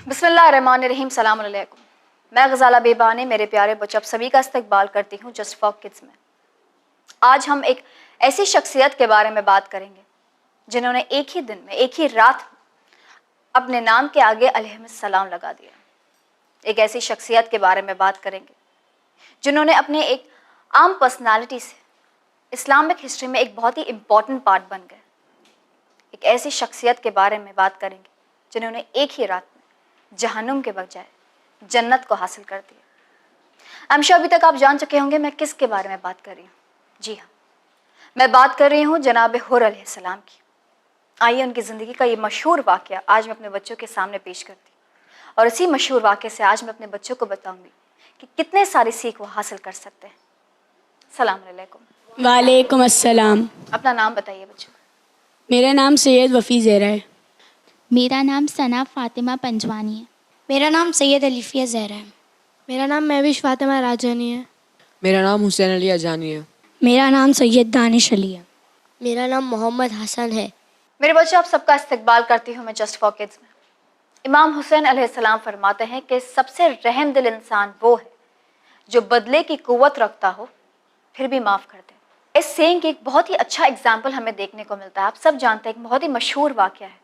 बिस्मिल्लाहिर्रहमानिर्रहीम, सलाम अलैकुम। मैं गज़ाला बेबानी, मेरे प्यारे बच्चों, आप सभी का इस्तकबाल करती हूँ जस्ट फॉर किड्स में। आज हम एक ऐसी शख्सियत के बारे में बात करेंगे जिन्होंने एक ही दिन में, एक ही रात में अपने नाम के आगे अलैहिस्सलाम लगा दिया। एक ऐसी शख्सियत के बारे में बात करेंगे जिन्होंने अपने एक आम पर्सनालिटी से इस्लामिक हिस्ट्री में एक बहुत ही इम्पॉर्टेंट पार्ट बन गए। एक ऐसी शख्सियत के बारे में बात करेंगे जिन्होंने एक ही रात में जहन्नुम के बजाय जन्नत को हासिल कर दिया। अभी तक आप जान चुके होंगे मैं किसके बारे में बात कर रही हूँ। जी हाँ, मैं बात कर रही हूँ जनाब हुर अलैहिस्सलाम की। आइए उनकी ज़िंदगी का ये मशहूर वाक़या आज मैं अपने बच्चों के सामने पेश करती हूँ, और इसी मशहूर वाक़े से आज मैं अपने बच्चों को बताऊँगी कि कितने सारी सीख वो हासिल कर सकते हैं। सलाम अलैकुम। वालेकुम अस्सलाम। अपना नाम बताइए बच्चों। मेरा नाम सैयद वफ़ी ज़हरा है। मेरा नाम सना फ़ातिमा पंजवानी है। मेरा नाम सैयद अलीफ़िया ज़हरा है। मेरा नाम महविश फ़ातिमा राजानी है। मेरा नाम हुसैन अली अजानी है। मेरा नाम सैयद दानिश अली है। मेरा नाम मोहम्मद हसन है। मेरे बच्चों, आप सबका इस्तकबाल करती हूँ मैं जस्ट फॉर किड्स में। इमाम हुसैन अलैहिस्सलाम फरमाते हैं कि सबसे रहम दिल इंसान वो है जो बदले की कुव्वत रखता हो फिर भी माफ़ कर दे। इस सेइंग की एक बहुत ही अच्छा एग्जाम्पल हमें देखने को मिलता है। आप सब जानते हैं एक बहुत ही मशहूर वाक़या है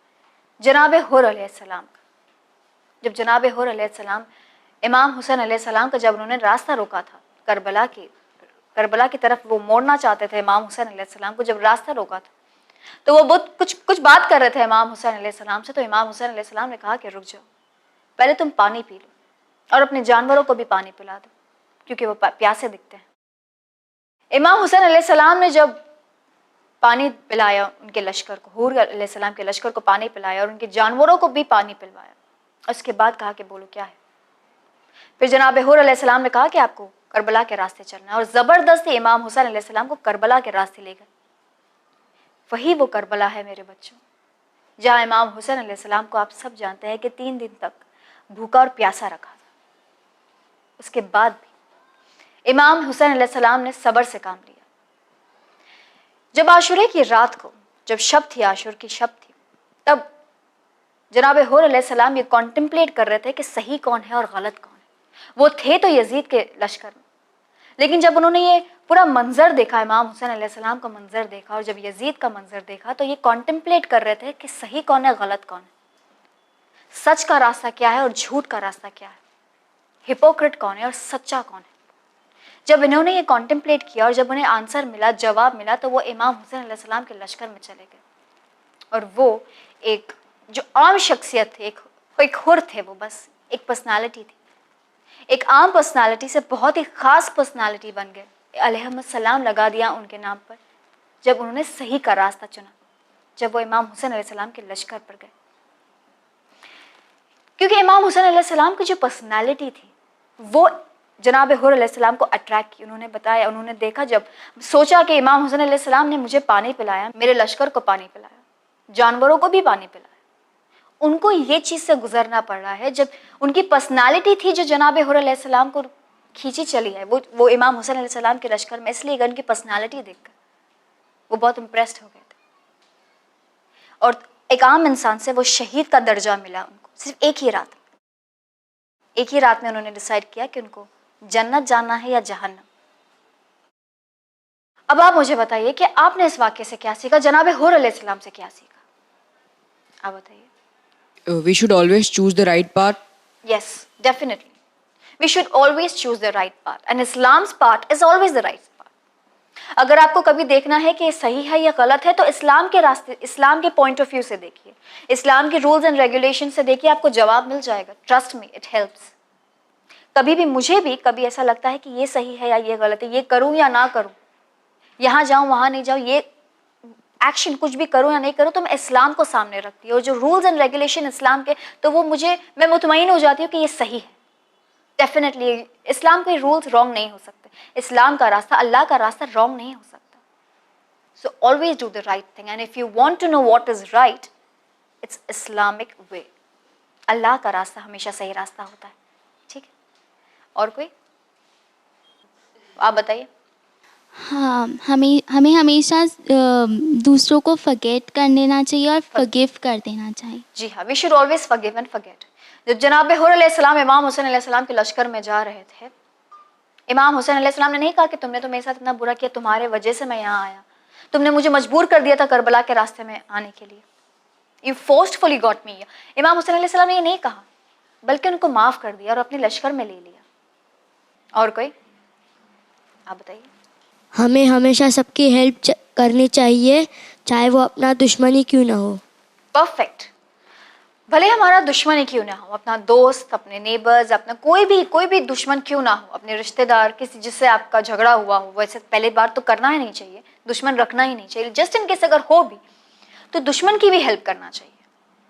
जनाब हुर अलैहिस्सलाम का। जब जनाब हुर अलैहिस्सलाम इमाम हुसैन अलैहिस्सलाम का जब उन्होंने रास्ता रोका था करबला की तरफ वो मोड़ना चाहते थे इमाम हुसैन अलैहिस्सलाम को, जब रास्ता रोका था तो वो बहुत कुछ बात कर रहे थे इमाम हुसैन अलैहिस्सलाम से। तो इमाम हुसैन अलैहिस्सलाम ने कहा कि रुक जाओ, पहले तुम पानी पी लो और अपने जानवरों को भी पानी पिला दो क्योंकि वो प्यासे दिखते हैं। इमाम हुसैन अलैहिस्सलाम ने जब पानी पिलाया उनके लश्कर को, हुर अलैहिस्सलाम के लश्कर को पानी पिलाया और उनके जानवरों को भी पानी पिलवाया, उसके बाद कहा कि बोलो क्या है। फिर जनाब हुर अलैहिस्सलाम ने कहा कि आपको करबला के रास्ते चलना है, और ज़बरदस्ती इमाम हुसैन अलैहिस्सलाम को करबला के रास्ते ले गए। वही वो करबला है मेरे बच्चों जहाँ इमाम हुसैन अलैहिस्सलाम को आप सब जानते हैं कि 3 दिन तक भूखा और प्यासा रखा था। उसके बाद भी इमाम हुसैन अलैहिस्सलाम ने सब्र से काम लिया। जब आशुरे की रात को, जब शब थी, आशुर की शब थी, तब जनाब हुर अलैहिस्सलाम ये कॉन्टेम्पलेट कर रहे थे कि सही कौन है और गलत कौन है। वो थे तो यजीद के लश्कर में, लेकिन जब उन्होंने ये पूरा मंजर देखा, इमाम हुसैन अलैहिस्सलाम का मंजर देखा और जब यजीद का मंजर देखा, तो ये कॉन्टेम्पलेट कर रहे थे कि सही कौन है, गलत कौन है, सच का रास्ता क्या है और झूठ का रास्ता क्या है, हिपोक्रेट कौन है और सच्चा कौन है। जब इन्होंने ये कॉन्टेम्पलेट किया और जब उन्हें आंसर मिला, जवाब मिला, तो वो इमाम हुसैन अलैहिस्सलाम के लश्कर में चले गए। और वो एक जो आम शख्सियत थे, एक हुर थे, वो बस एक पर्सनालिटी थी, एक आम पर्सनालिटी से बहुत ही ख़ास पर्सनालिटी बन गए। अलैहिस्सलाम लगा दिया उनके नाम पर जब उन्होंने सही का रास्ता चुना, जब वो इमाम हुसैन अलैहिस्सलाम के लश्कर पर गए। क्योंकि इमाम हुसैन अलैहिस्सलाम की जो पर्सनालिटी थी वो जनाब हुर अलैहिस्सलाम को अट्रैक्ट की। उन्होंने बताया, उन्होंने देखा, जब सोचा कि इमाम हुसैन अलैहिस्सलाम ने मुझे पानी पिलाया, मेरे लश्कर को पानी पिलाया, जानवरों को भी पानी पिलाया, उनको ये चीज़ से गुजरना पड़ रहा है। जब उनकी पर्सनालिटी थी जो जनाब हुर अलैहिस्सलाम को खींची चली है, वो इमाम हुसैन अलैहिस्सलाम के लश्कर में, इसलिए उनकी पर्सनालिटी देखकर वो बहुत इम्प्रेस्ड हो गए थे। और एक आम इंसान से वो शहीद का दर्जा मिला उनको सिर्फ एक ही रात में उन्होंने डिसाइड किया कि उनको जन्नत जाना है या जहन्नम। अब आप मुझे बताइए कि आपने इस वाक्य से क्या सीखा, जनाब हुर अलैहिस्सलाम से क्या सीखा, आप बताइए। We should always choose the right path. Yes, definitely. We should always choose the right path, and Islam's path is always the right path. अगर आपको कभी देखना है कि ये सही है या गलत है, तो इस्लाम के रास्ते, इस्लाम के पॉइंट ऑफ व्यू से देखिए, इस्लाम के रूल्स एंड रेगुलेशन से देखिए, आपको जवाब मिल जाएगा। Trust me, it helps. कभी भी, मुझे भी कभी ऐसा लगता है कि ये सही है या ये गलत है, ये करूँ या ना करूँ, यहाँ जाऊँ वहाँ नहीं जाऊँ, ये एक्शन कुछ भी करूँ या नहीं करूँ, तो मैं इस्लाम को सामने रखती हूँ और जो रूल्स एंड रेगुलेशन इस्लाम के, तो वो मैं मुतमईन हो जाती हूँ कि ये सही है। डेफिनेटली इस्लाम के रूल्स रॉन्ग नहीं हो सकते, इस्लाम का रास्ता, अल्लाह का रास्ता रॉन्ग नहीं हो सकता। So always do the right thing, and if you want to know what is right, it's Islamic way. अल्लाह का रास्ता हमेशा सही रास्ता होता है। ठीक है, और कोई आप बताइए। हाँ, हमें हमेशा दूसरों को फॉरगेट कर देना चाहिए और फॉरगिव कर देना चाहिए। जी हाँ, we should always forgive and forget. जब जनाब हुर अलैहिस्सलाम इमाम हुसैन अलैहिस्सलाम के लश्कर में जा रहे थे, इमाम हुसैन अलैहिस्सलाम ने नहीं कहा कि तुमने तो मेरे साथ इतना बुरा किया, तुम्हारे वजह से मैं यहाँ आया, तुमने मुझे मजबूर कर दिया था करबला के रास्ते में आने के लिए, यू फोर्सफुली गॉट मी। इमाम हुसैन अलैहिस्सलाम ने ये नहीं कहा, बल्कि उनको माफ़ कर दिया और अपने लश्कर में ले लिया। और कोई आप बताइए। हमें हमेशा सबकी हेल्प करनी चाहिए, चाहे वो अपना दुश्मन ही क्यों ना हो। परफेक्ट। भले हमारा दुश्मन ही क्यों ना हो, अपना दोस्त, अपने नेबर्स, अपना कोई भी दुश्मन क्यों ना हो, अपने रिश्तेदार, किसी जिससे आपका झगड़ा हुआ हो, वैसे पहले बार तो करना ही नहीं चाहिए, दुश्मन रखना ही नहीं चाहिए। जस्ट इन केस अगर हो भी तो दुश्मन की भी हेल्प करना चाहिए,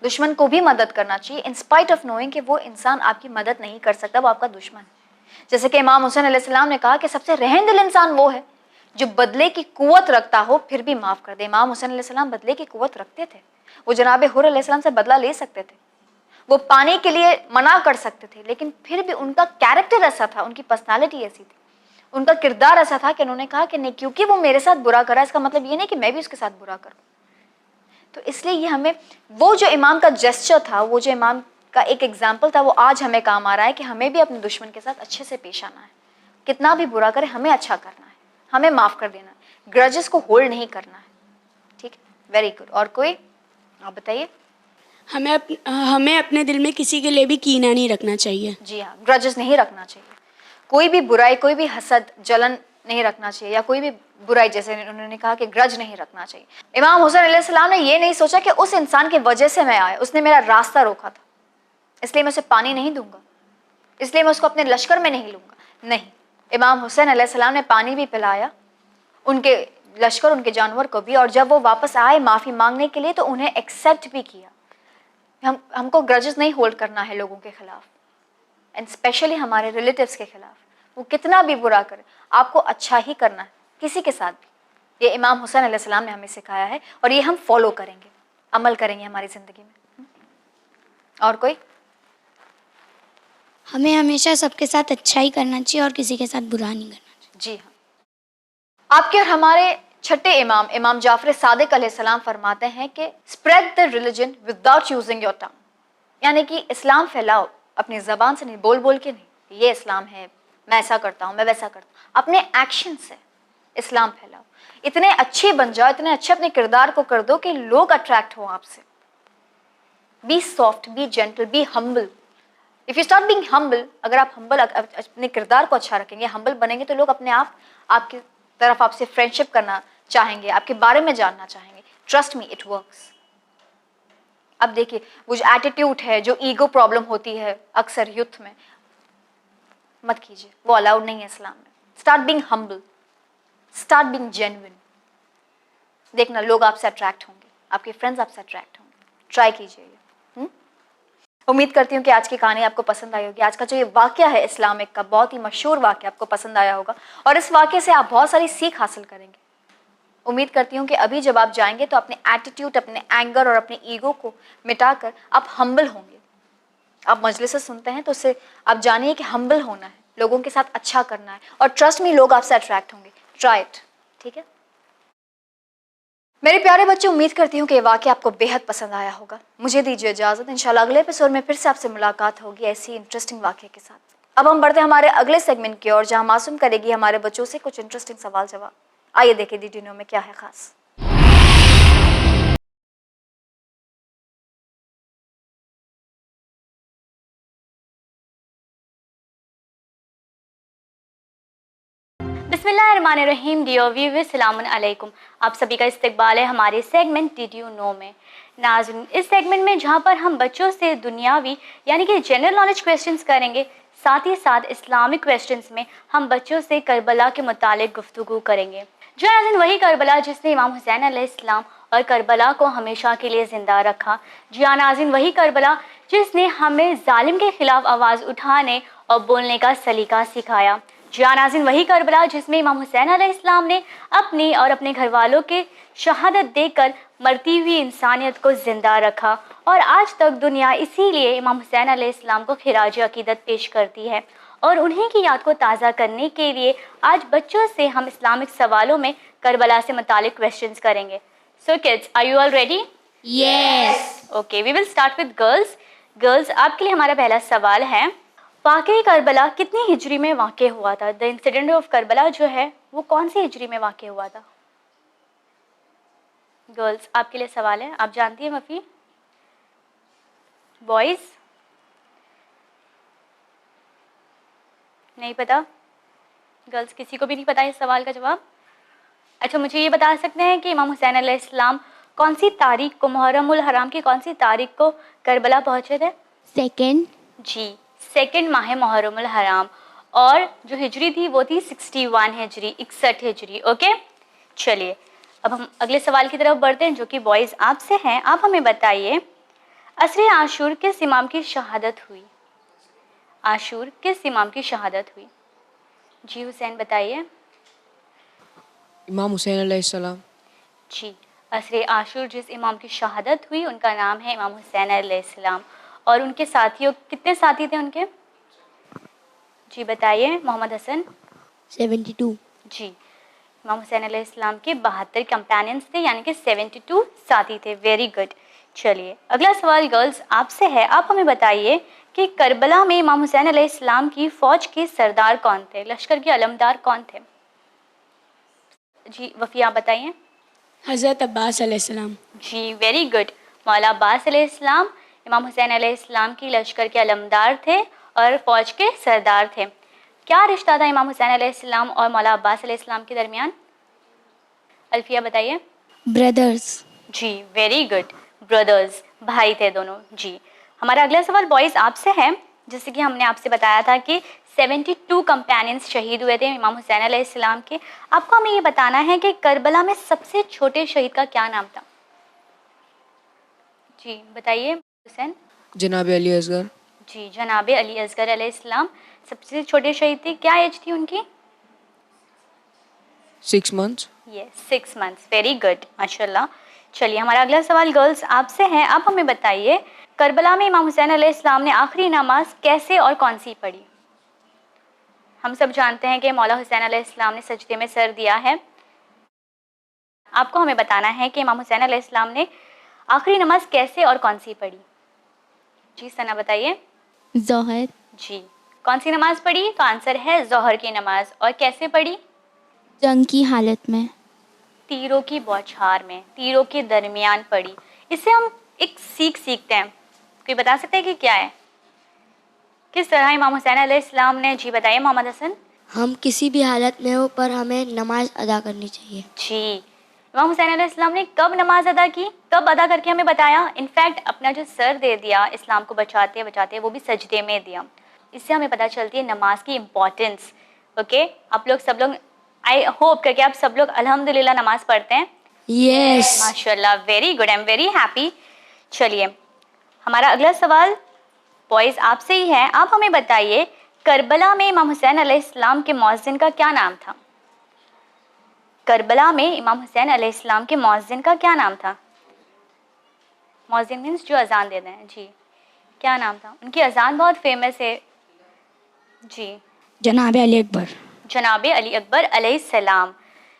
दुश्मन को भी मदद करना चाहिए, इन स्पाइट ऑफ नोइंग कि वो इंसान आपकी मदद नहीं कर सकता, वो आपका दुश्मन है। जैसे कि इमाम हुसैन अलैहिस्सलाम ने कहा कि सबसे रहमदिल इंसान वो है जो बदले की कुव्वत रखता हो फिर भी माफ़ कर दे। इमाम हुसैन अलैहिस्सलाम बदले की कुव्वत रखते थे, वो जनाब हुर अलैहिस्सलाम से बदला ले सकते थे, वो पाने के लिए मना कर सकते थे, लेकिन फिर भी उनका कैरेक्टर ऐसा था, उनकी पर्सनालिटी ऐसी थी, उनका किरदार ऐसा था कि उन्होंने कहा कि नहीं, क्योंकि वो मेरे साथ बुरा करा इसका मतलब ये नहीं कि मैं भी उसके साथ बुरा करूँ। तो इसलिए ये हमें वो जो इमाम का जेस्चर था, वो जो इमाम का एक एग्जाम्पल था, वो आज हमें काम आ रहा है कि हमें भी अपने दुश्मन के साथ अच्छे से पेश आना है, कितना भी बुरा करे हमें अच्छा करना है, हमें माफ़ कर देना है, ग्रजेस को होल्ड नहीं करना है। ठीक है, वेरी गुड। और कोई आप बताइए। हमें अपने दिल में किसी के लिए भी कीना नहीं रखना चाहिए। जी हाँ, ग्रजेस नहीं रखना चाहिए, कोई भी बुराई, कोई भी हसद, जलन नहीं रखना चाहिए, या कोई भी बुराई, जैसे उन्होंने कहा कि ग्रज नहीं रखना चाहिए। इमाम हुसैन अलैहिस्सलाम ने ये नहीं सोचा कि उस इंसान की वजह से मैं आया, उसने मेरा रास्ता रोका था, इसलिए मैं उसे पानी नहीं दूंगा, इसलिए मैं उसको अपने लश्कर में नहीं लूंगा। नहीं, इमाम हुसैन अलैहिस्सलाम ने पानी भी पिलाया उनके लश्कर, उनके जानवर को भी, और जब वो वापस आए माफ़ी मांगने के लिए तो उन्हें एक्सेप्ट भी किया। हमको ग्रजेस नहीं होल्ड करना है लोगों के खिलाफ, एंड स्पेशली हमारे रिलेटिव्स के खिलाफ। वो कितना भी बुरा करे, आपको अच्छा ही करना है किसी के साथ भी। ये इमाम हुसैन अलैहिस्सलाम ने हमें सिखाया है और ये हम फॉलो करेंगे, अमल करेंगे हमारी ज़िंदगी में। और कोई। हमें हमेशा सबके साथ अच्छा ही करना चाहिए और किसी के साथ बुरा नहीं करना चाहिए। जी हाँ, आपके और हमारे छठे इमाम, इमाम जाफर सादिक अलैहिस्सलाम फरमाते हैं कि spread the religion without using your tongue, यानी कि इस्लाम फैलाओ अपनी ज़बान से नहीं, बोल बोल के नहीं, ये इस्लाम है, मैं ऐसा करता हूँ, मैं वैसा करता हूँ, अपने एक्शन से इस्लाम फैलाओ। इतने अच्छे बन जाओ, इतने अच्छे अपने किरदार को कर दो कि लोग अट्रैक्ट हो आपसे। Be soft, be gentle, be humble. If you start being humble, अगर आप हम्बल अपने किरदार को अच्छा रखेंगे, हम्बल बनेंगे, तो लोग अपने आप आपकी तरफ आपसे फ्रेंडशिप करना चाहेंगे, आपके बारे में जानना चाहेंगे। Trust me, it works. अब देखिए, वो जो एटीट्यूड है, जो ईगो प्रॉब्लम होती है अक्सर यूथ में, मत कीजिए, वो अलाउड नहीं है इस्लाम में। Start being humble, start being genuine. देखना लोग आपसे अट्रैक्ट होंगे, आपके फ्रेंड्स आपसे अट्रैक्ट होंगे। ट्राई कीजिए ये। उम्मीद करती हूँ कि आज की कहानी आपको पसंद आई होगी। आज का जो ये वाक़या है इस्लामिक का, बहुत ही मशहूर वाक़या, आपको पसंद आया होगा और इस वाक़े से आप बहुत सारी सीख हासिल करेंगे। उम्मीद करती हूँ कि अभी जब आप जाएंगे तो अपने एटीट्यूड, अपने एंगर और अपने ईगो को मिटाकर आप हम्बल होंगे। आप मजलिस से सुनते हैं तो उससे आप जानिए कि हम्बल होना है, लोगों के साथ अच्छा करना है, और ट्रस्ट मी, लोग आपसे अट्रैक्ट होंगे। Try it. ठीक है मेरे प्यारे बच्चे, उम्मीद करती हूँ कि ये वाक़या आपको बेहद पसंद आया होगा। मुझे दीजिए इजाज़त, इंशाल्लाह अगले एपिसोड में फिर से आपसे मुलाकात होगी ऐसी इंटरेस्टिंग वाक़े के साथ। अब हम बढ़ते हैं हमारे अगले सेगमेंट की ओर, जहाँ मासूम करेगी हमारे बच्चों से कुछ इंटरेस्टिंग सवाल जवाब। आइए देखें DD में क्या है खास। बिस्मिल्लाहिर्रहमानिर्रहीम। डियर व्यूअर्स, अस्सलाम अलैकुम। आप सभी का इस्तकबाल है हमारे सेगमेंट डिड यू नो में। नाज़रीन, इस सेगमेंट में जहां पर हम बच्चों से दुनियावी यानी कि जनरल नॉलेज क्वेश्चंस करेंगे, साथ ही साथ इस्लामिक क्वेश्चंस में हम बच्चों से करबला के मुतालिक गुफ्तगू करेंगे। जो नाज़रीन, वही करबला जिसने इमाम हुसैन अलैहिस्सलाम और करबला को हमेशा के लिए ज़िंदा रखा। जी हाँ नाज़रीन, वही करबला जिसने हमें जालिम के ख़िलाफ़ आवाज़ उठाने और बोलने का सलीका सिखाया। जी हाँ नाज़रीन, वही करबला जिसमें इमाम हुसैन अलैहिस्सलाम ने अपनी और अपने घर वालों के शहादत देकर मरती हुई इंसानियत को ज़िंदा रखा, और आज तक दुनिया इसीलिए इमाम हुसैन अलैहिस्सलाम को खिराज अकीदत पेश करती है और उन्हीं की याद को ताज़ा करने के लिए आज बच्चों से हम इस्लामिक सवालों में करबला से मुतालिक क्वेश्चंस करेंगे. So kids, are you all ready? Yes. Okay, we will start with girls. Girls, आपके लिए हमारा पहला सवाल है, वाक़ई करबला कितनी हिजरी में वाक़ हुआ था? द इंसिडेंट ऑफ करबला जो है वो कौन सी हिजरी में वाक़ हुआ था? गर्ल्स, आपके लिए सवाल है, आप जानती हैं वफ़ी? बॉयज़ नहीं पता? गर्ल्स, किसी को भी नहीं पता इस सवाल का जवाब? अच्छा, मुझे ये बता सकते हैं कि इमाम हुसैन अलैहिस्सलाम कौन सी तारीख को, मुहर्रमुल हराम की कौन सी तारीख को करबला पहुँचे थे? सेकंड. जी, 2 माह मुहर्रमुल हराम, और जो हिजरी थी वो थी 61 हिजरी, 61 हिजरी. ओके, चलिए अब हम अगले सवाल की तरफ बढ़ते हैं जो कि बॉयज़ आपसे हैं. आप हमें बताइए, असरे आशूर किस इमाम की शहादत हुई? आशूर किस इमाम की शहादत हुई? जी हुसैन बताइए. इमाम हुसैन अलैहिस्सलाम. जी, असरे आशूर जिस इमाम की शहादत हुई उनका नाम है इमाम हुसैन अलैहिस्सलाम. और उनके साथियों, कितने साथी थे उनके? जी बताइए मोहम्मद हसन. 72. जी, इमाम हुसैन अलैहिस्सलाम के 72 कंपेनियंस थे, यानी कि 72 साथी थे. Very good. चलिए अगला सवाल गर्ल्स आपसे है. आप हमें बताइए कि करबला में इमाम हुसैन अलैहिस्सलाम की फ़ौज के सरदार कौन थे, लश्कर के अलमदार कौन थे? जी वफ़ी, आप बताइए. हज़रत अब्बास अलैहिस्सलाम. जी वेरी गुड. मौला अब्बास अलैहिस्सलाम इमाम हुसैन अलैहिस्सलाम की लश्कर के अलमदार थे और फ़ौज के सरदार थे. क्या रिश्ता था इमाम हुसैन अलैहिस्सलाम और मौला अब्बास अलैहिस्सलाम के दरमियान? अल्फिया बताइए. ब्रदर्स. जी वेरी गुड, ब्रदर्स, भाई थे दोनों. जी, हमारा अगला सवाल बॉयज़ आपसे है. जैसे कि हमने आपसे बताया था कि 72 कंपेनियंस शहीद हुए थे इमाम हुसैन अलैहिस्सलाम के. आपको हमें ये बताना है कि करबला में सबसे छोटे शहीद का क्या नाम था? जी बताइए हुसैन. जनाब अली असगर. जी, जनाब अली असगर अलैहिस्सलाम सबसे छोटे शहीद थे. क्या एज थी उनकी? 6 months. Yes, 6 months. Very good, माशाल्लाह. चलिए हमारा अगला सवाल गर्ल्स आपसे है. आप हमें बताइए, करबला में इमाम हुसैन अलैहिस्सलाम ने आखिरी नमाज कैसे और कौन सी पढ़ी? हम सब जानते हैं कि मौला हुसैन अलैहिस्सलाम ने सजदे में सर दिया है. आपको हमें बताना है कि इमाम हुसैन अलैहिस्सलाम ने आखिरी नमाज कैसे और कौन सी पढ़ी? जी सना बताइए. ज़ोहर. जी, कौन सी नमाज पढ़ी? तो आंसर है ज़ोहर की नमाज. और कैसे पढ़ी? जंग की हालत में. तीरों की बौछार में, तीरों के दरमियान पड़ी. इससे हम एक सीखते हैं. कोई बता सकते हैं कि क्या है? किस तरह इमाम हुसैन अलैहिस्सलाम ने, जी बताइए मोहम्मद हसन. हम किसी भी हालत में हो पर हमें नमाज अदा करनी चाहिए. जी, इमाम हुसैन अलैहिस्सलाम ने कब नमाज अदा की, कब अदा करके हमें बताया? इनफैक्ट अपना जो सर दे दिया इस्लाम को बचाते बचाते, वो भी सजदे में दिया. इससे हमें पता चलती है नमाज की इम्पोर्टेंस. ओके, आप लोग सब लोग, आई होप करके आप सब लोग अल्हम्दुलिल्लाह नमाज पढ़ते हैं. यस. माशाल्लाह, very good, I am very happy. चलिए हमारा अगला सवाल बॉयज़ आपसे ही है. आप हमें बताइए, करबला में इमाम हुसैन अलैहिस्सलाम के मौज़िन का क्या नाम था? करबला में इमाम हुसैन अलैहिस्सलाम के मौज़िन का क्या नाम था? मौज़िन मीन्स जो अजान देते हैं. जी, क्या नाम था? उनकी अजान बहुत फेमस है. जी, जनाब अली अकबर. जनाब अली अकबर अलैहिस्सलाम.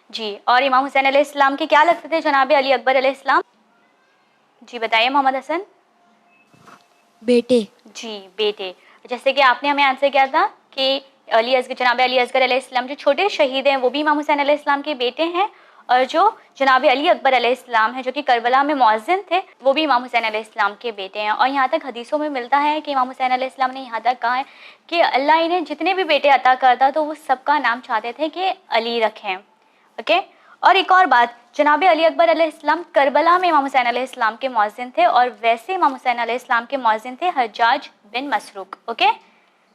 जी, और इमाम हुसैन अलैहिस्सलाम के क्या लगते थे जनाब अली अकबर अलैहिस्सलाम? जी बताइए मोहम्मद हसन. बेटे. जी बेटे. जैसे कि आपने हमें आंसर किया था कि अली असगर, जनाब अली असगर अलैहिस्सलाम जो छोटे शहीद हैं वो भी इमाम हुसैन अलैहिस्सलाम के बेटे हैं, और जो जनाब अली अकबर अलैहिस्सलाम है जो कि करबला में मौज़िन थे वो भी इमाम हुसैन अलैहिस्सलाम के बेटे हैं. और यहाँ तक हदीसों में मिलता है कि इमाम हुसैन अलैहिस्सलाम ने यहाँ तक कहा है कि अल्लाह इन्हें जितने भी बेटे अता करता तो वो सबका नाम चाहते थे कि अली रखें. ओके. और एक और बात, जनाब अली अकबर अलैहिस्सलाम करबला में इमाम हुसैन अलैहिस्सलाम के मौज़िन थे, और वैसे इमाम हुसैन अलैहिस्सलाम के मौज़िन थे हज्जाज बिन मसरूक. ओके,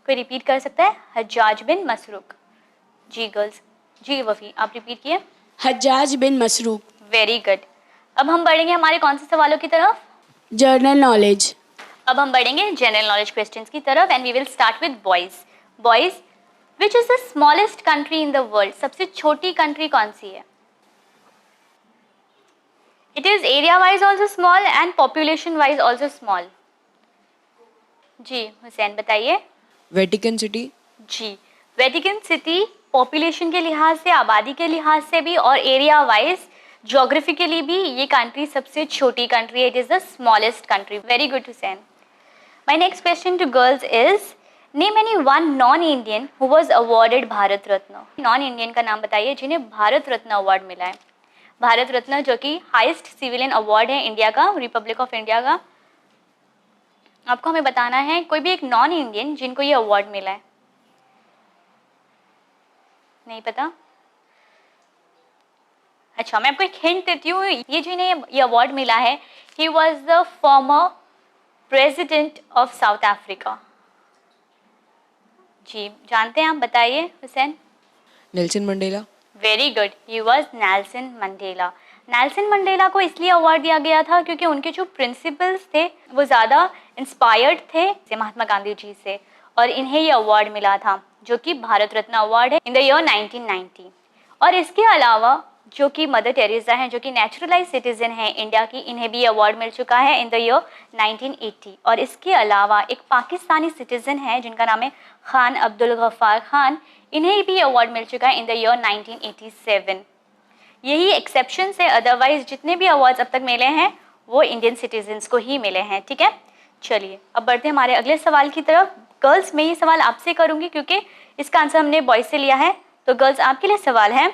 कोई रिपीट कर सकता है? हज्जाज बिन मसरूक. जी गर्ल्स. जी वफ़ी, आप रिपीट किए. Hajjaj bin Masruq. Very good. अब हम बढ़ेंगे हमारे कौन से सवालों की तरफ? General knowledge. अब हम बढ़ेंगे जनरल नॉलेज क्वेश्चंस की तरफ, and we will start with boys. Boys, which is the smallest country in the world? सबसे छोटी कंट्री कौन सी है? It is area wise also small and population wise also small. जी हुसैन बताइए. Vatican City. जी, वेटिकन सिटी पॉपुलेशन के लिहाज से, आबादी के लिहाज से भी और एरिया वाइज ज्योग्राफिकली भी ये कंट्री सबसे छोटी कंट्री है. It is the smallest country. Very good Hussain. My next question to girls is name any one non Indian who was awarded Bharat Ratna. Non Indian का नाम बताइए जिन्हें भारत रत्न अवार्ड मिला है. भारत रत्न जो कि हाईएस्ट सिविलियन अवार्ड है इंडिया का, रिपब्लिक ऑफ इंडिया का. आपको हमें बताना है कोई भी एक नॉन इंडियन जिनको ये अवार्ड मिला है. नहीं पता? अच्छा, मैं आपको एक हिंट देती हूँ. ये जिन्हें ये अवार्ड मिला है, he was the former president of South Africa. जी, जानते हैं आप? बताइए Hussain. Nelson Mandela. Very good. He was Nelson Mandela. Nelson Mandela को इसलिए अवार्ड दिया गया था क्योंकि उनके जो प्रिंसिपल्स थे वो ज़्यादा इंस्पायर्ड थे महात्मा गांधी जी से, और इन्हें ये अवार्ड मिला था जो कि भारत रत्न अवार्ड है इन द ईयर 1990. और इसके अलावा जो कि मदर टेरेसा हैं, जो कि नेचुरलाइज सिटीजन हैं इंडिया की, इन्हें भी अवार्ड मिल चुका है इन द ईयर 1980. और इसके अलावा एक पाकिस्तानी सिटीजन है जिनका नाम है खान अब्दुल गफ्फार खान, इन्हें भी अवार्ड मिल चुका है इन द ईयर 1987. यही एक्सेप्शन है, अदरवाइज जितने भी अवार्ड्स अब तक मिले हैं वो इंडियन सिटीजन्स को ही मिले हैं. ठीक है, चलिए अब बढ़ते हैं हमारे अगले सवाल की तरफ. गर्ल्स, मैं ये सवाल आपसे करूंगी क्योंकि इसका आंसर हमने बॉयज से लिया है. तो गर्ल्स, आपके लिए सवाल है,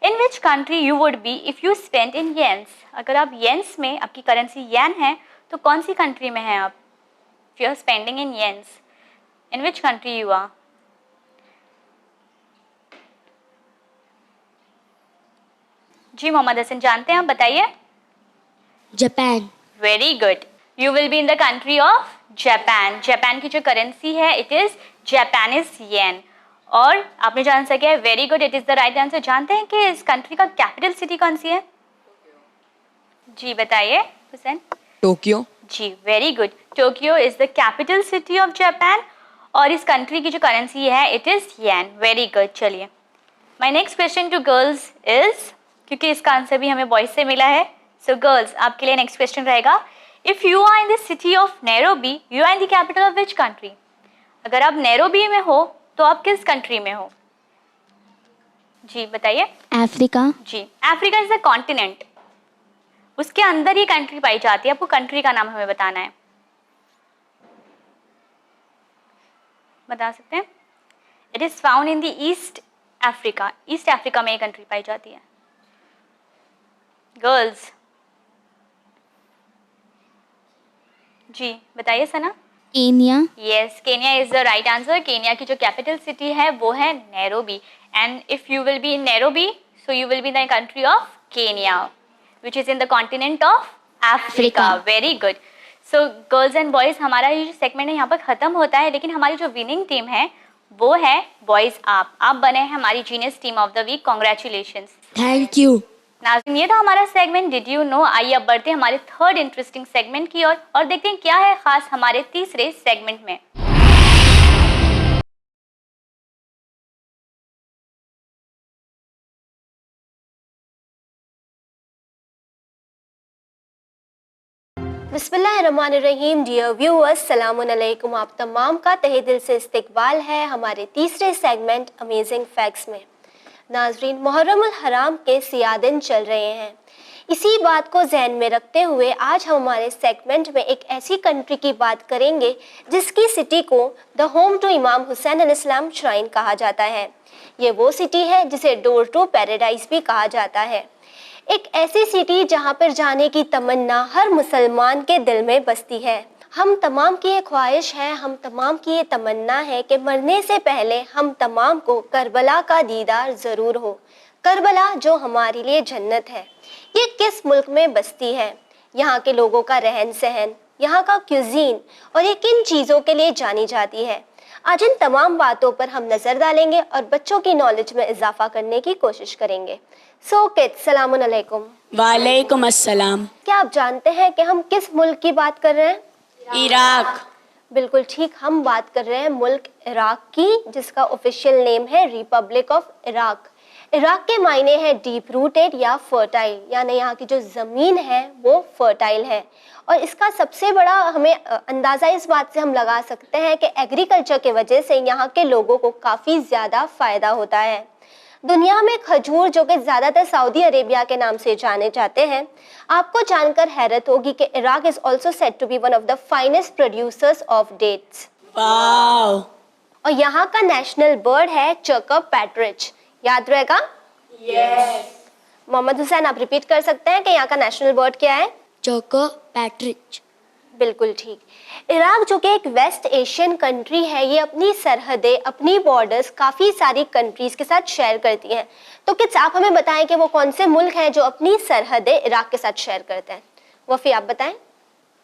in which country you would be if you spend in yens. अगर आप येन्स में, आपकी करेंसी येन है, तो कौन सी कंट्री में हैं आप? If you are spending in yens, in which country you are? जी मोहम्मद हसन, जानते हैं आप? बताइए. Japan. Very good. You will be in the country of Japan. Japan की जो करेंसी है इट इज़ जापानीज येन. और आपने जो आंसर किया है, very good, it is the right answer. जानते हैं कि इस कंट्री का कैपिटल सिटी कौन सी है? जी बताइए हुसैन. टोक्यो. जी, very good. Tokyo is the capital city of Japan और इस कंट्री की जो करेंसी है it is yen. Very good. चलिए, my next question to girls is, क्योंकि इसका आंसर भी हमें बॉयज से मिला है, सो गर्ल्स आपके लिए नेक्स्ट क्वेश्चन रहेगा, if you are in the city of Nairobi, you are in the capital of which country? अगर आप नैरोबी में हो तो आप किस कंट्री में हो? जी बताइए. अफ्रीका. जी, अफ्रीका इज द कॉन्टिनेंट, उसके अंदर ही कंट्री पाई जाती है. आपको कंट्री का नाम हमें बताना है. बता सकते हैं? It is found in the East Africa. East Africa में ये कंट्री पाई जाती है. गर्ल्स जी बताइए Sana. Kenya. Yes, Kenya is the right answer. Kenya की जो कैपिटल सिटी है वो है Nairobi. And if you will be in Nairobi, so you will be in the country of Kenya which is in the continent of Africa. Very good. So girls and boys, हमारा ये जो segment है यहाँ पर ख़त्म होता है, लेकिन हमारी जो विनिंग टीम है वो है बॉयज़. आप बने हैं हमारी genius team of the week. Congratulations. Thank you. नाज़रीन, ये था हमारा सेगमेंट डिड यू नो. आइए अब बढ़ते हैं हमारे थर्ड इंटरेस्टिंग सेगमेंट की ओर और देखते हैं क्या है खास हमारे तीसरे सेगमेंट में. बिस्मिल्लाहिर्रहमानिर्रहीम. डियर व्यूअर्स, सलामुन अलैकुम. आप तमाम का तहे दिल से इस्तकबाल है हमारे तीसरे सेगमेंट अमेजिंग फैक्ट्स में. नाजरीन, मुहर्रमुल हराम के सियाह दिन चल रहे हैं. इसी बात को जहन में रखते हुए आज हम हमारे सेगमेंट में एक ऐसी कंट्री की बात करेंगे जिसकी सिटी को द होम टू इमाम हुसैन अलैहिस्सलाम श्राइन कहा जाता है. ये वो सिटी है जिसे डोर टू पैराडाइज भी कहा जाता है. एक ऐसी सिटी जहाँ पर जाने की तमन्ना हर मुसलमान के दिल में बसती है. हम तमाम की ये ख्वाहिश है, हम तमाम की ये तमन्ना है कि मरने से पहले हम तमाम को करबला का दीदार ज़रूर हो. करबला जो हमारे लिए जन्नत है, ये किस मुल्क में बसती है, यहाँ के लोगों का रहन सहन, यहाँ का क्यूजीन और ये किन चीज़ों के लिए जानी जाती है. आज इन तमाम बातों पर हम नज़र डालेंगे और बच्चों की नॉलेज में इजाफा करने की कोशिश करेंगे. सो किड्स, सलामुन अलैकुम. वालेकुम अस्सलाम. क्या आप जानते हैं कि हम किस मुल्क की बात कर रहे हैं? इराक. बिल्कुल ठीक, हम बात कर रहे हैं मुल्क इराक की, जिसका ऑफिशियल नेम है रिपब्लिक ऑफ इराक. इराक के मायने हैं डीप रूटेड या फर्टाइल, यानी यहाँ की जो ज़मीन है वो फर्टाइल है और इसका सबसे बड़ा हमें अंदाज़ा इस बात से हम लगा सकते हैं कि एग्रीकल्चर के वजह से यहाँ के लोगों को काफ़ी ज़्यादा फ़ायदा होता है। दुनिया में खजूर, जो कि ज़्यादातर सऊदी अरेबिया के नाम से जाने जाते हैं, आपको जानकर हैरत होगी कि Iraq is also said to be one of the finest producers of dates. Wow. और यहाँ का नेशनल बर्ड है चकर पैट्रिच। याद रहेगा? यस। मोहम्मद हुसैन, आप रिपीट कर सकते हैं कि यहाँ का नेशनल बर्ड क्या है? चोको पैट्रिच। बिल्कुल ठीक। इराक जो कि एक वेस्ट एशियन कंट्री है, ये अपनी सरहदें, अपनी बॉर्डर्स काफ़ी सारी कंट्रीज के साथ शेयर करती हैं। तो किड्स, आप हमें बताएं कि वो कौन से मुल्क हैं जो अपनी सरहदें इराक के साथ शेयर करते हैं? वफ़ी, आप बताएं।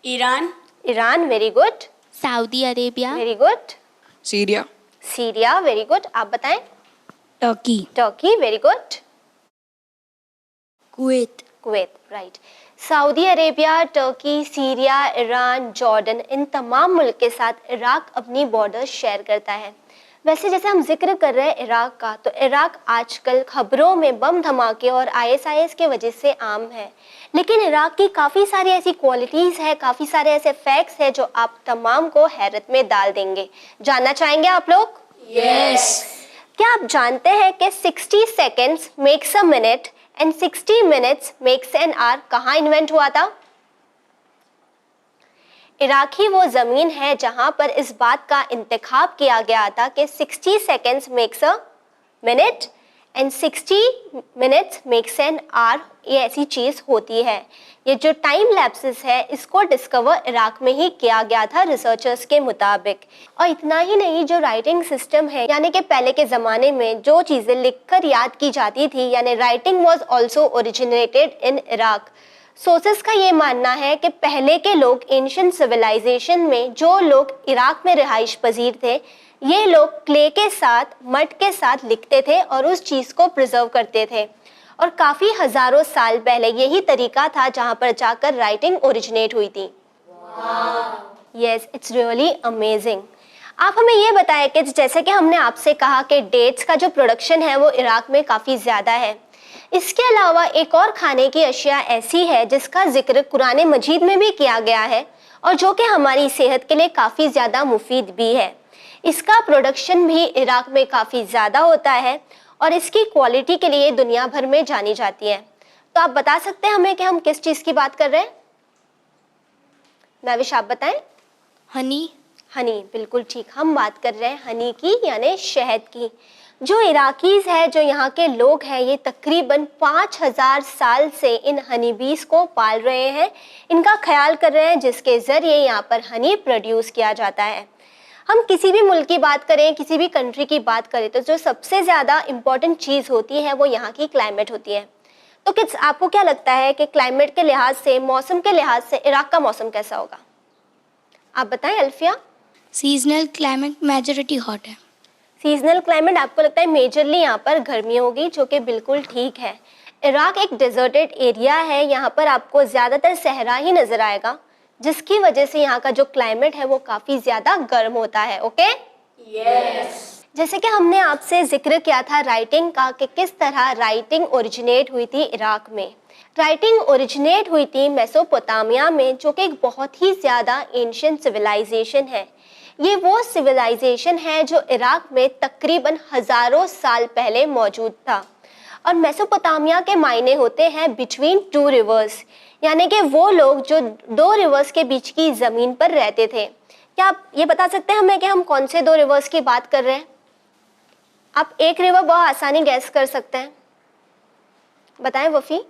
Iran. Iran, very good. Saudi Arabia, very good. Syria. Syria, very good. आप बताएं। Turkey. Turkey, very good. Kuwait. Kuwait, right. Saudi Arabia, Turkey, Syria, Iran, Jordan, इन तमाम मुल्क के साथ इराक अपनी बॉर्डर शेयर करता है। वैसे जैसे हम जिक्र कर रहे हैं इराक का, तो इराक आजकल खबरों में बम धमाके और ISIS के वजह से आम है, लेकिन इराक की काफ़ी सारी ऐसी क्वालिटीज़ है, काफ़ी सारे ऐसे फैक्ट्स हैं जो आप तमाम को हैरत में डाल देंगे। जानना चाहेंगे आप लोग? यस। क्या आप जानते हैं कि 60 seconds makes a minute and 60 minutes makes an hour कहाँ इन्वेंट हुआ था? इराक ही वो ज़मीन है जहाँ पर इस बात का इंतखाब किया गया था कि 60 seconds makes a minute and 60 minutes makes an hour, ये ऐसी चीज़ होती है। ये जो टाइम लैप्सेस है, इसको डिस्कवर इराक में ही किया गया था रिसर्चर्स के मुताबिक। और इतना ही नहीं, जो राइटिंग सिस्टम है, यानी कि पहले के ज़माने में जो चीज़ें लिखकर याद की जाती थी, यानी writing was also originated in Iraq. Sources का ये मानना है कि पहले के लोग एंशिएंट सिविलाइजेशन में, जो लोग इराक में रिहाइश पजीर थे, ये लोग क्ले के साथ, मड के साथ लिखते थे और उस चीज़ को प्रिजर्व करते थे। और काफ़ी हज़ारों साल पहले यही तरीका था जहाँ पर जाकर राइटिंग ओरिजिनेट हुई थी। Yes, it's really amazing. आप हमें ये बताएं कि जैसे कि हमने आपसे कहा कि डेट्स का जो प्रोडक्शन है वो इराक में काफ़ी ज़्यादा है, इसके अलावा एक और खाने की अशिया ऐसी है जिसका जिक्र कुरान मजीद में भी किया गया है और जो कि हमारी सेहत के लिए काफ़ी ज़्यादा मुफीद भी है। इसका प्रोडक्शन भी इराक में काफ़ी ज़्यादा होता है और इसकी क्वालिटी के लिए दुनिया भर में जानी जाती है। तो आप बता सकते हैं हमें कि हम किस चीज़ की बात कर रहे हैं? नाविश, आप बताएं। हनी। हनी, बिल्कुल ठीक। हम बात कर रहे हैं हनी की, यानी शहद की। जो इराकीज़ है, जो यहाँ के लोग हैं, ये तकरीबन 5000 साल से इन हनी बीज को पाल रहे हैं, इनका ख्याल कर रहे हैं, जिसके ज़रिए यहाँ पर हनी प्रोड्यूस किया जाता है। हम किसी भी मुल्क की बात करें, किसी भी कंट्री की बात करें, तो जो सबसे ज़्यादा इम्पॉर्टेंट चीज़ होती है वो यहाँ की क्लाइमेट होती है। तो किड्स, आपको क्या लगता है कि क्लाइमेट के लिहाज से, मौसम के लिहाज से इराक का मौसम कैसा होगा? आप बताएं Alfiya. Seasonal climate majority hot है। सीजनल क्लाइमेट आपको लगता है मेजरली यहाँ पर गर्मी होगी, जो कि बिल्कुल ठीक है। इराक एक डेजर्टेड एरिया है, यहाँ पर आपको ज़्यादातर सहरा ही नज़र आएगा, जिसकी वजह से यहाँ का जो क्लाइमेट है वो काफ़ी ज़्यादा गर्म होता है। Okay, yes. जैसे कि हमने आपसे जिक्र किया था राइटिंग का, कि किस तरह राइटिंग ओरिजिनेट हुई थी इराक में। राइटिंग ओरिजिनेट हुई थी मेसोपोटामिया में, जो कि एक बहुत ही ज़्यादा एंशिएंट सिविलाइजेशन है। ये वो सिविलाइजेशन है जो इराक में तकरीबन हज़ारों साल पहले मौजूद था। और मेसोपोटामिया के मायने होते हैं बिटवीन टू रिवर्स, यानी कि वो लोग जो दो रिवर्स के बीच की ज़मीन पर रहते थे। क्या आप ये बता सकते हैं हमें कि हम कौन से दो रिवर्स की बात कर रहे हैं? आप एक रिवर बहुत आसानी गैस कर सकते हैं, बताएं वफ़ी।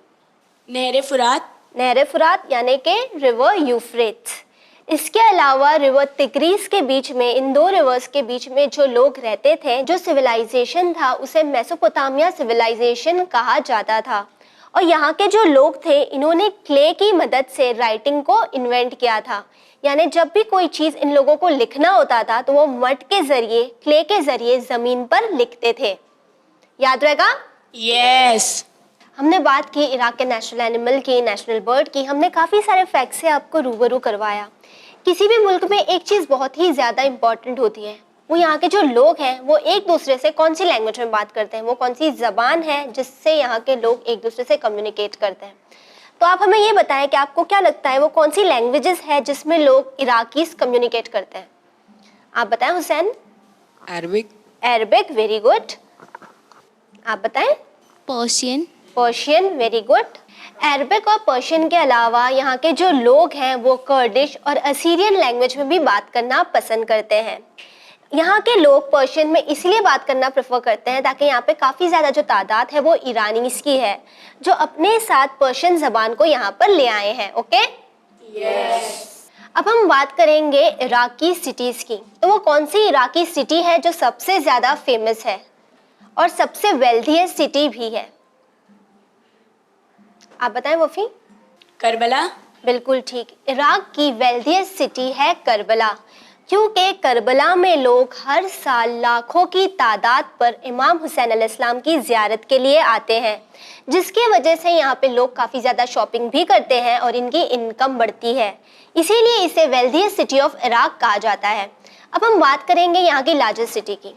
नहर फुरात। नहर फुरात, यानी कि रिवर यूफ्रेट्स। इसके अलावा रिवर तिग्रीस के बीच में, इन दो रिवर्स के बीच में जो लोग रहते थे, जो सिविलाइजेशन था, उसे मेसोपोटामिया सिविलाइजेशन कहा जाता था। और यहाँ के जो लोग थे, इन्होंने क्ले की मदद से राइटिंग को इन्वेंट किया था। यानी जब भी कोई चीज़ इन लोगों को लिखना होता था तो वो मड के ज़रिए, क्ले के ज़रिए ज़मीन पर लिखते थे। याद रहेगा? यस। हमने बात की इराक के नेशनल एनिमल की, नेशनल बर्ड की। हमने काफ़ी सारे फैक्ट से आपको रूबरू करवाया। किसी भी मुल्क में एक चीज़ बहुत ही ज़्यादा इम्पॉर्टेंट होती है, वो यहाँ के जो लोग हैं वो एक दूसरे से कौन सी लैंग्वेज में बात करते हैं, वो कौन सी ज़बान है जिससे यहाँ के लोग एक दूसरे से कम्युनिकेट करते हैं। तो आप हमें ये बताएं कि आपको क्या लगता है वो कौन सी लैंग्वेजेस है जिसमें लोग इराकीस कम्युनिकेट करते हैं? आप बताएं Hussain. Arabic. Arabic, very good. आप बताएं। Persian. Persian, very good. Arabic और पर्शियन के अलावा यहाँ के जो लोग हैं वो कर्डिश और असीरियन लैंग्वेज में भी बात करना पसंद करते हैं। यहाँ के लोग पर्शियन में इसलिए बात करना प्रेफर करते हैं ताकि यहाँ पे काफ़ी ज़्यादा जो तादाद है वो ईरानीज की है जो अपने साथ पर्शियन ज़बान को यहाँ पर ले आए हैं। ओके, अब हम बात करेंगे इराकी सिटीज़ की। तो वो कौन सी इराकी सिटी है जो सबसे ज़्यादा फेमस है और सबसे वेल्थीएस्ट सिटी भी है? आप बताएं वफ़ी। करबला। बिल्कुल ठीक, इराक की वेल्थीएस्ट सिटी है करबला, क्योंकि करबला में लोग हर साल लाखों की तादाद पर इमाम हुसैन अलैहिस्सलाम की ज़ियारत के लिए आते हैं, जिसकी वजह से यहाँ पे लोग काफ़ी ज़्यादा शॉपिंग भी करते हैं और इनकी इनकम बढ़ती है, इसीलिए इसे वेल्थीएस्ट सिटी ऑफ इराक कहा जाता है। अब हम बात करेंगे यहाँ की लार्जेस्ट सिटी की।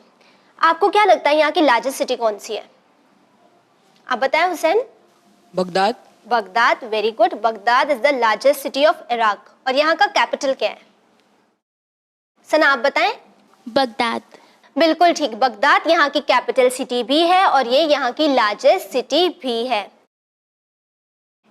आपको क्या लगता है यहाँ की लार्जेस्ट सिटी कौन सी है? आप बताएं Hussain. Baghdad. Baghdad, very good. Baghdad is the largest city of Iraq और यहाँ का कैपिटल क्या है? सना आप बताएं। बगदाद। बिल्कुल ठीक, बगदाद यहाँ की कैपिटल सिटी भी है और ये यहाँ की लार्जेस्ट सिटी भी है।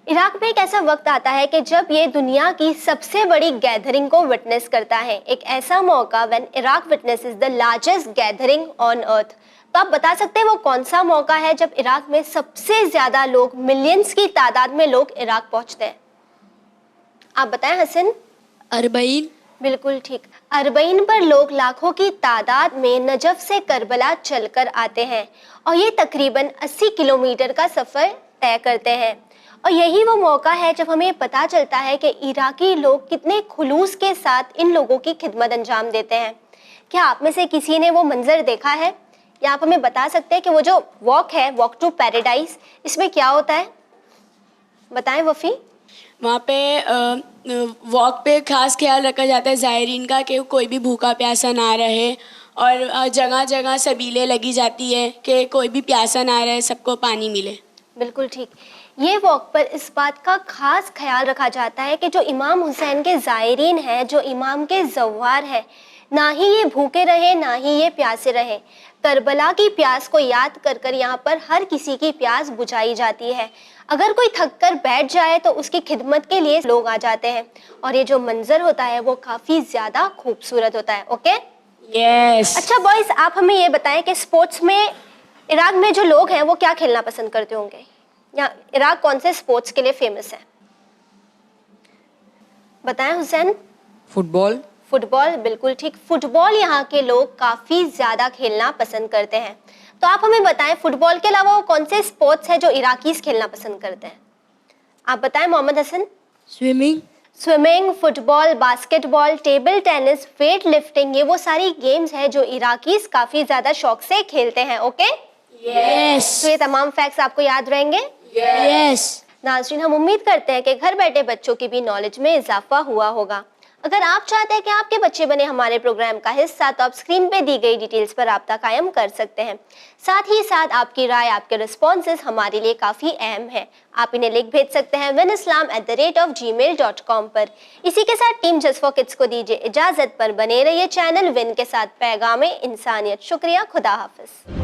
इराक में एक ऐसा वक्त आता है कि जब ये दुनिया की सबसे बड़ी गैदरिंग को विटनेस करता है, एक ऐसा मौका when Iraq witnesses the largest gathering on earth. तो आप बता सकते हैं वो कौन सा मौका है जब इराक में सबसे ज़्यादा लोग, मिलियंस की तादाद में लोग इराक पहुँचते हैं? आप बताएं हसन। अरबईन। बिल्कुल ठीक, अरबईन पर लोग लाखों की तादाद में नजफ से करबला चलकर आते हैं और ये तकरीबन 80 किलोमीटर का सफ़र तय करते हैं। और यही वो मौका है जब हमें पता चलता है कि इराकी लोग कितने खुलूस के साथ इन लोगों की खिदमत अंजाम देते हैं। क्या आप में से किसी ने वो मंजर देखा है, या आप हमें बता सकते हैं कि वो जो वॉक है, वॉक टू पैराडाइज, इसमें क्या होता है? बताएं वफ़ी। वहाँ पे वॉक पे खास ख्याल रखा जाता है ज़ायरीन का कि कोई भी भूखा प्यासा ना रहे, और जगह जगह सबीलें लगी जाती है कि कोई भी प्यासा ना रहे, सबको पानी मिले। बिल्कुल ठीक, ये वॉक पर इस बात का खास ख्याल रखा जाता है कि जो इमाम हुसैन के ज़ायरीन हैं, जो इमाम के ज़व्वार हैं, ना ही ये भूखे रहे ना ही ये प्यासे रहे। करबला की प्यास को याद कर कर यहाँ पर हर किसी की प्यास बुझाई जाती है। अगर कोई थक कर बैठ जाए तो उसकी खिदमत के लिए लोग आ जाते हैं और ये जो मंजर होता है वो काफ़ी ज़्यादा खूबसूरत होता है। Okay, yes. अच्छा बॉयज़, आप हमें ये बताएं कि स्पोर्ट्स में इराक में जो लोग हैं वो क्या खेलना पसंद करते होंगे, या इराक कौन से स्पोर्ट्स के लिए फेमस है? बताएं हुसैन। फुटबॉल। फुटबॉल, बिल्कुल ठीक, फुटबॉल यहाँ के लोग काफ़ी ज़्यादा खेलना पसंद करते हैं। तो आप हमें बताएं फुटबॉल के अलावा वो कौन से स्पोर्ट्स हैं जो इराकीज खेलना पसंद करते हैं? आप बताएं Mohammad Hasan. Swimming. Swimming, football, basketball, table tennis, weight lifting, ये वो सारी गेम्स हैं जो इराकीज काफ़ी ज़्यादा शौक से खेलते हैं। Okay, yes. तो ये तमाम फैक्ट्स आपको याद रहेंगे? यस। नाज़रीन, हम उम्मीद करते हैं कि घर बैठे बच्चों की भी नॉलेज में इजाफा हुआ होगा। अगर आप चाहते हैं कि आपके बच्चे बने हमारे प्रोग्राम का हिस्सा, तो आप स्क्रीन पे दी गई डिटेल्स पर राब्ता कायम कर सकते हैं। साथ ही साथ आपकी राय, आपके रिस्पॉन्सेज हमारे लिए काफ़ी अहम है। आप इन्हें लिख भेज सकते हैं winislam@gmail.com पर। इसी के साथ टीम जस्ट फॉर किड्स को दीजिए इजाज़त, पर बने रहिए चैनल विन के साथ पैगाम इंसानियत। शुक्रिया, खुदा हाफिज़।